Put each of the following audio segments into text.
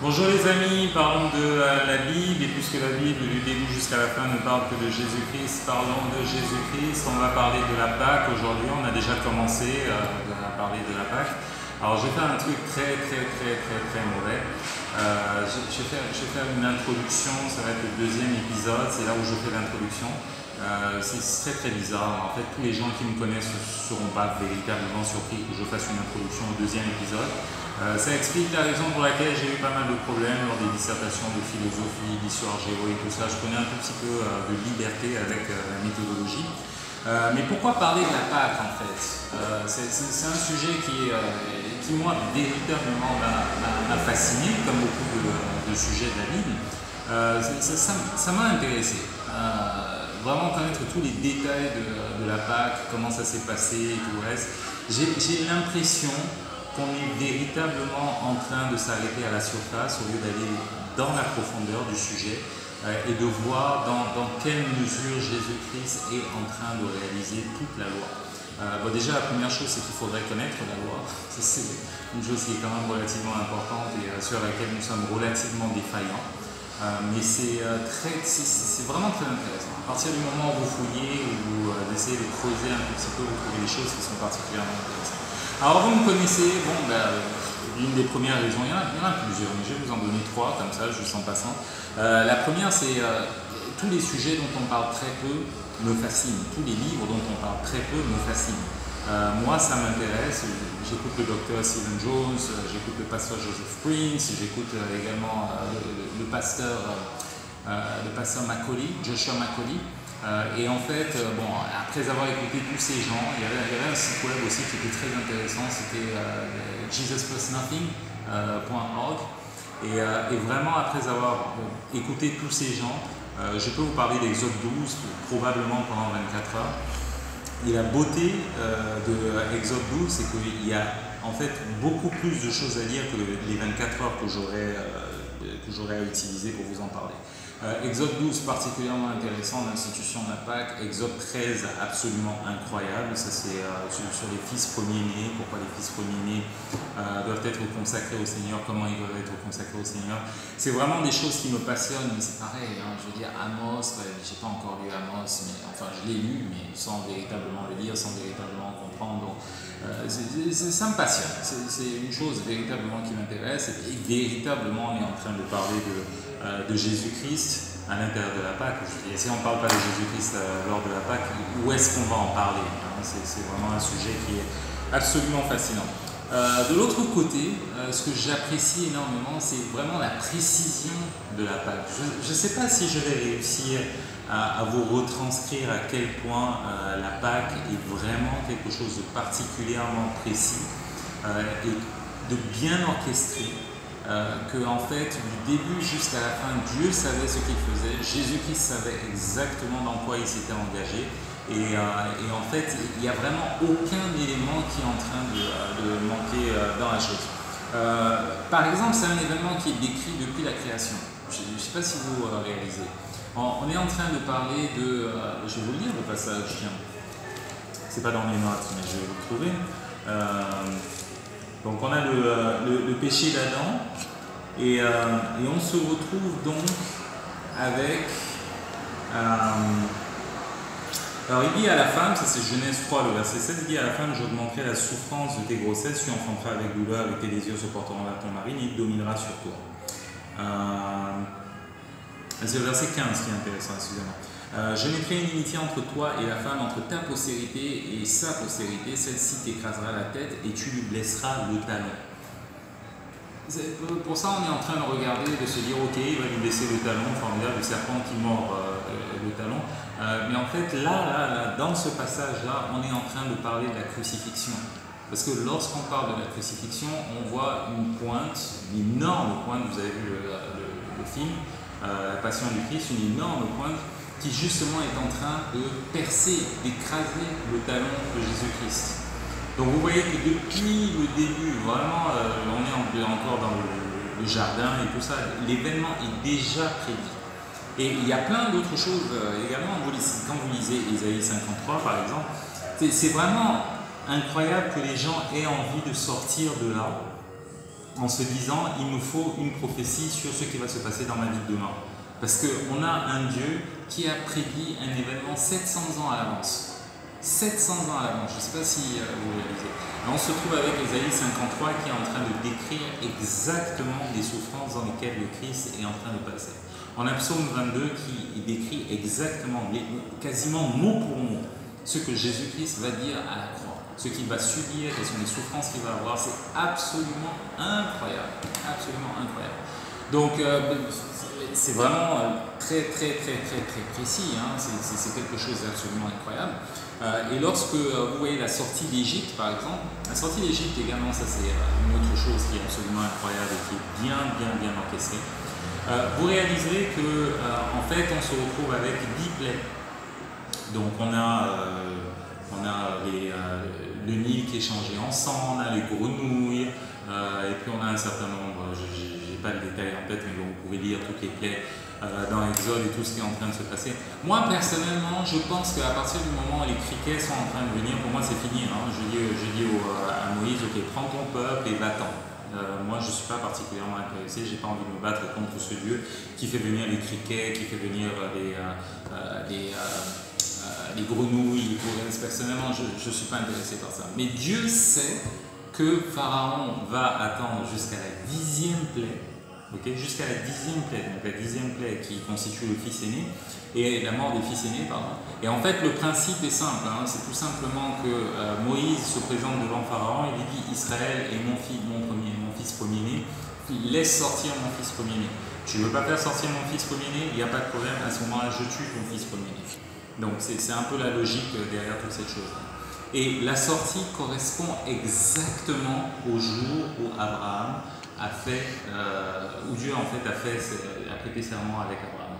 Bonjour les amis, parlons de la Bible, et puisque la Bible du début jusqu'à la fin ne parle que de Jésus-Christ, parlons de Jésus-Christ. On va parler de la Pâque aujourd'hui, on a déjà commencé à parler de la Pâque. Alors je vais faire un truc très mauvais. Je vais faire une introduction, ça va être le deuxième épisode, c'est là où je fais l'introduction. C'est très bizarre, en fait tous les gens qui me connaissent ne seront pas véritablement surpris que je fasse une introduction au deuxième épisode. Ça explique la raison pour laquelle j'ai eu pas mal de problèmes lors des dissertations de philosophie, d'histoire géo et tout ça. Je prenais un tout petit peu de liberté avec la méthodologie. Mais pourquoi parler de la Pâque en fait? C'est un sujet qui moi véritablement m'a fasciné, comme beaucoup de sujets de la Bible. Ça m'a intéressé. Vraiment connaître tous les détails de la Pâque, comment ça s'est passé et tout le reste. J'ai l'impression qu'on est véritablement en train de s'arrêter à la surface au lieu d'aller dans la profondeur du sujet et de voir dans quelle mesure Jésus-Christ est en train de réaliser toute la loi. Déjà, la première chose, c'est qu'il faudrait connaître la loi. C'est une chose qui est quand même relativement importante et sur laquelle nous sommes relativement défaillants. Mais c'est vraiment très intéressant. À partir du moment où vous fouillez, où vous essayez de creuser un petit peu, vous trouvez des choses qui sont particulièrement intéressantes. Alors vous me connaissez, l'une des premières raisons, il y en a plusieurs, mais je vais vous en donner trois comme ça, juste en passant. La première, c'est tous les sujets dont on parle très peu me fascinent, tous les livres dont on parle très peu me fascinent. Moi, ça m'intéresse, j'écoute le docteur Stephen Jones, j'écoute le pasteur Joseph Prince, j'écoute également le pasteur Macaulay, Joshua Macaulay. Et en fait, après avoir écouté tous ces gens, il y avait un site web aussi qui était très intéressant, c'était JesusPlusNothing.org. Et vraiment, après avoir écouté tous ces gens, je peux vous parler d'Exode 12, probablement pendant 24 heures. Et la beauté de Exode 12, c'est qu'il y a en fait beaucoup plus de choses à dire que les 24 heures que j'aurais à utiliser pour vous en parler. Exode 12 particulièrement intéressant, l'institution de la Pâque. Exode 13 absolument incroyable, ça c'est sur les fils premiers-nés, pourquoi les fils premiers-nés doivent être consacrés au Seigneur, comment ils doivent être consacrés au Seigneur. C'est vraiment des choses qui me passionnent, mais c'est pareil, je veux dire Amos, j'ai pas encore lu Amos, mais enfin je l'ai lu, mais sans véritablement le lire, sans véritablement comprendre. Donc, ça me passionne, c'est une chose véritablement qui m'intéresse, et véritablement on est en train de parler de Jésus-Christ à l'intérieur de la Pâque. Si on ne parle pas de Jésus-Christ lors de la Pâque, où est-ce qu'on va en parler? C'est vraiment un sujet qui est absolument fascinant. De l'autre côté, ce que j'apprécie énormément, c'est vraiment la précision de la Pâque. Je ne sais pas si je vais réussir à vous retranscrire à quel point la Pâque est vraiment quelque chose de particulièrement précis et de bien orchestré. Que en fait, du début jusqu'à la fin, Dieu savait ce qu'il faisait, Jésus-Christ savait exactement dans quoi il s'était engagé, et en fait, il n'y a vraiment aucun élément qui est en train de manquer dans la chose. Par exemple, c'est un événement qui est décrit depuis la création. Je ne sais pas si vous réalisez. On est en train de parler de... je vais vous le lire le passage, tiens. C'est pas dans mes notes, mais je vais vous le trouver. Donc on a le péché d'Adam et on se retrouve donc avec... alors il dit à la femme, ça c'est Genèse 3, le verset 16, il dit à la femme, j'augmenterai la souffrance de tes grossesses, tu enfanteras avec douleur, avec tes désirs se porteront vers ton mari, et il dominera sur toi. C'est le verset 15 qui est intéressant, excusez-moi. Je mettrai une inimitié entre toi et la femme, entre ta postérité et sa postérité, celle-ci t'écrasera la tête et tu lui blesseras le talon. Pour ça, on est en train de regarder, de se dire, ok, il va lui blesser le talon, formidable, le serpent qui mord le talon. Mais en fait, là, dans ce passage-là, on est en train de parler de la crucifixion. Parce que lorsqu'on parle de la crucifixion, on voit une pointe, une énorme pointe, vous avez vu le film, La Passion du Christ, une énorme pointe, qui justement est en train de percer, d'écraser le talon de Jésus-Christ. Donc vous voyez que depuis le début, vraiment, on est encore dans le jardin et tout ça, l'événement est déjà prédit. Et il y a plein d'autres choses également, quand vous lisez Ésaïe 53 par exemple, c'est vraiment incroyable que les gens aient envie de sortir de là en se disant il me faut une prophétie sur ce qui va se passer dans ma vie de demain. Parce qu'on a un Dieu qui a prédit un événement 700 ans à l'avance. 700 ans à l'avance, je ne sais pas si vous réalisez. On se trouve avec Ésaïe 53 qui est en train de décrire exactement les souffrances dans lesquelles le Christ est en train de passer. On a Psaume 22 qui décrit exactement, quasiment mot pour mot, ce que Jésus-Christ va dire à la croix. Ce qu'il va subir, quelles sont les souffrances qu'il va avoir, c'est absolument incroyable. Absolument incroyable. Donc, c'est vraiment très précis, hein. C'est quelque chose d'absolument incroyable. Et lorsque vous voyez la sortie d'Égypte, par exemple, la sortie d'Égypte également, ça c'est une autre chose qui est absolument incroyable et qui est bien orchestrée. Vous réaliserez que en fait, on se retrouve avec 10 plaies. Donc, on a le Nil qui est changé en sang, on a les grenouilles, et puis on a un certain nombre, je n'ai pas le détail en tête, mais bon, vous pouvez lire toutes les plaies dans l'Exode et tout ce qui est en train de se passer. Moi, personnellement, je pense qu'à partir du moment où les criquets sont en train de venir, pour moi c'est fini. Hein. Je dis à Moïse, ok, prends ton peuple et va-t'en. Moi, je ne suis pas particulièrement intéressé, je n'ai pas envie de me battre contre ce Dieu qui fait venir les criquets, qui fait venir les grenouilles, personnellement, je ne suis pas intéressé par ça. Mais Dieu sait que Pharaon va attendre jusqu'à la 10e plaie, okay, jusqu'à la 10e plaie, donc la 10e plaie qui constitue le fils aîné, et la mort des fils aînés, pardon. Et en fait, le principe est simple, hein, c'est tout simplement que Moïse se présente devant Pharaon et lui dit « Israël est mon fils premier-né, laisse sortir mon fils premier-né. Tu ne veux pas faire sortir mon fils premier-né, il n'y a pas de problème, à ce moment-là, je tue ton fils premier-né. » Donc c'est un peu la logique derrière toute cette chose. Et la sortie correspond exactement au jour où Abraham a fait, où Dieu en fait a prêté serment avec Abraham.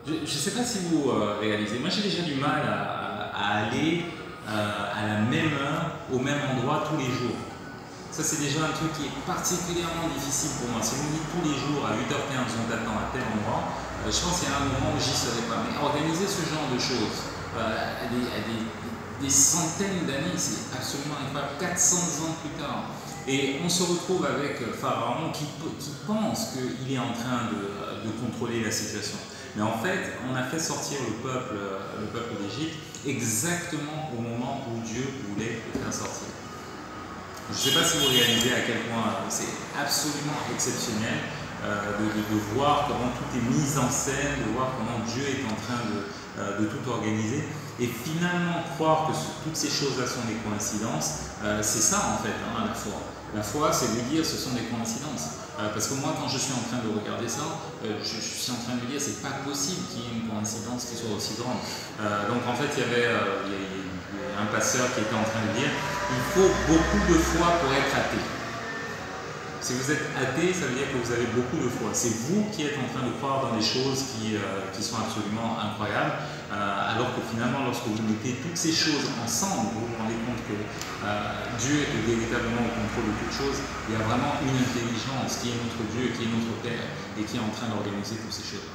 Je ne sais pas si vous réalisez, moi j'ai déjà du mal à aller à la même heure, au même endroit tous les jours. Ça c'est déjà un truc qui est particulièrement difficile pour moi. Si vous me dites tous les jours à 8h15 on t'attend à tel endroit, je pense qu'il y a un moment où j'y serai pas. Mais organiser ce genre de choses à des centaines d'années, c'est absolument incroyable. 400 ans plus tard. Et on se retrouve avec Pharaon qui pense qu'il est en train de contrôler la situation. Mais en fait, on a fait sortir le peuple d'Égypte exactement au moment où Dieu voulait le faire sortir. Je ne sais pas si vous réalisez à quel point c'est absolument exceptionnel de voir comment tout est mis en scène, de voir comment Dieu est en train de tout organiser. Et finalement, croire que toutes ces choses-là sont des coïncidences, c'est ça en fait, hein, la foi. La foi, c'est de dire ce sont des coïncidences. Parce que moi, quand je suis en train de regarder ça, je suis en train de me dire c'est pas possible qu'il y ait une coïncidence qui soit aussi grande. Donc en fait, il y avait un pasteur qui était en train de dire il faut beaucoup de foi pour être athée. Si vous êtes athée, ça veut dire que vous avez beaucoup de foi. C'est vous qui êtes en train de croire dans des choses qui sont absolument incroyables, alors que finalement, lorsque vous mettez toutes ces choses ensemble, vous vous rendez compte que Dieu est véritablement au contrôle de toutes choses. Il y a vraiment une intelligence qui est notre Dieu, qui est notre Père, et qui est en train d'organiser toutes ces choses.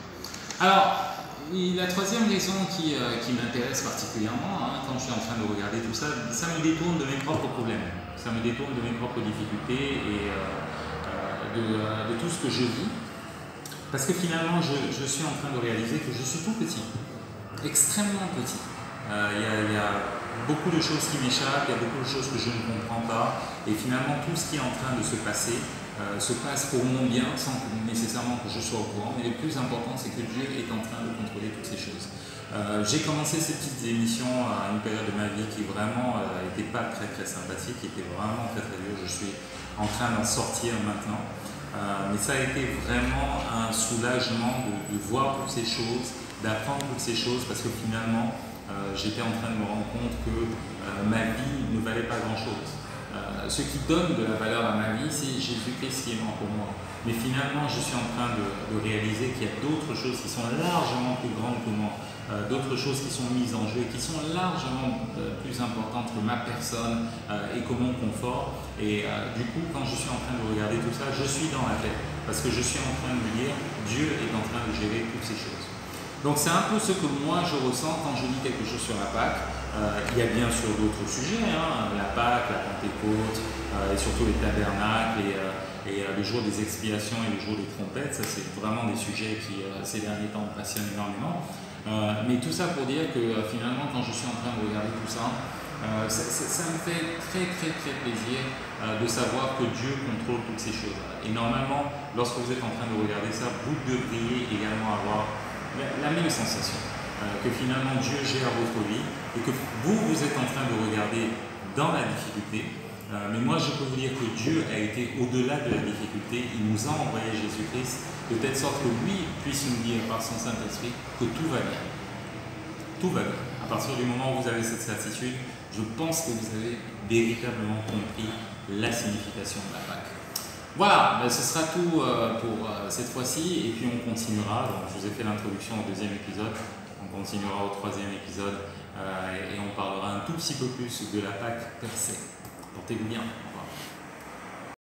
Alors, la troisième raison qui m'intéresse particulièrement, hein, quand je suis en train de regarder tout ça, ça me détourne de mes propres problèmes, ça me détourne de mes propres difficultés et de tout ce que je vis, parce que finalement je suis en train de réaliser que je suis tout petit, extrêmement petit. Il y a beaucoup de choses qui m'échappent, il y a beaucoup de choses que je ne comprends pas, et finalement tout ce qui est en train de se passer se passe pour mon bien sans nécessairement que je sois au courant, mais le plus important c'est que Dieu est en train de contrôler toutes ces choses. J'ai commencé ces petites émissions à une période de ma vie qui vraiment n'était pas très sympathique, qui était vraiment très dur. Je suis en train d'en sortir maintenant, mais ça a été vraiment un soulagement de voir toutes ces choses, d'apprendre toutes ces choses, parce que finalement j'étais en train de me rendre compte que ma vie ne valait pas grand chose. Ce qui donne de la valeur à ma vie, c'est Jésus-Christ qui est mort pour moi. Mais finalement, je suis en train de réaliser qu'il y a d'autres choses qui sont largement plus grandes que moi, d'autres choses qui sont mises en jeu et qui sont largement plus importantes que ma personne et que mon confort. Et du coup, quand je suis en train de regarder tout ça, je suis dans la paix, parce que je suis en train de me dire, Dieu est en train de gérer toutes ces choses. Donc c'est un peu ce que moi je ressens quand je lis quelque chose sur la Pâque. Il y a bien sûr d'autres sujets, hein, la Pâque, la Pentecôte, et surtout les tabernacles, et le jour des expiations et le jour des trompettes. Ça, c'est vraiment des sujets qui, ces derniers temps, me passionnent énormément. Mais tout ça pour dire que finalement, quand je suis en train de regarder tout ça, ça me fait très plaisir de savoir que Dieu contrôle toutes ces choses. Et normalement, lorsque vous êtes en train de regarder ça, vous devriez également avoir la même sensation, que finalement Dieu gère votre vie et que vous êtes en train de regarder dans la difficulté. Mais moi, je peux vous dire que Dieu a été au-delà de la difficulté. Il nous a envoyé Jésus-Christ de telle sorte que lui puisse nous dire par son Saint-Esprit que tout va bien. Tout va bien. À partir du moment où vous avez cette certitude, je pense que vous avez véritablement compris la signification de la Pâque. Voilà, ce sera tout pour cette fois-ci, et puis on continuera. Donc, je vous ai fait l'introduction au deuxième épisode, on continuera au troisième épisode et on parlera un tout petit peu plus de la Pâque per se. Portez-vous bien.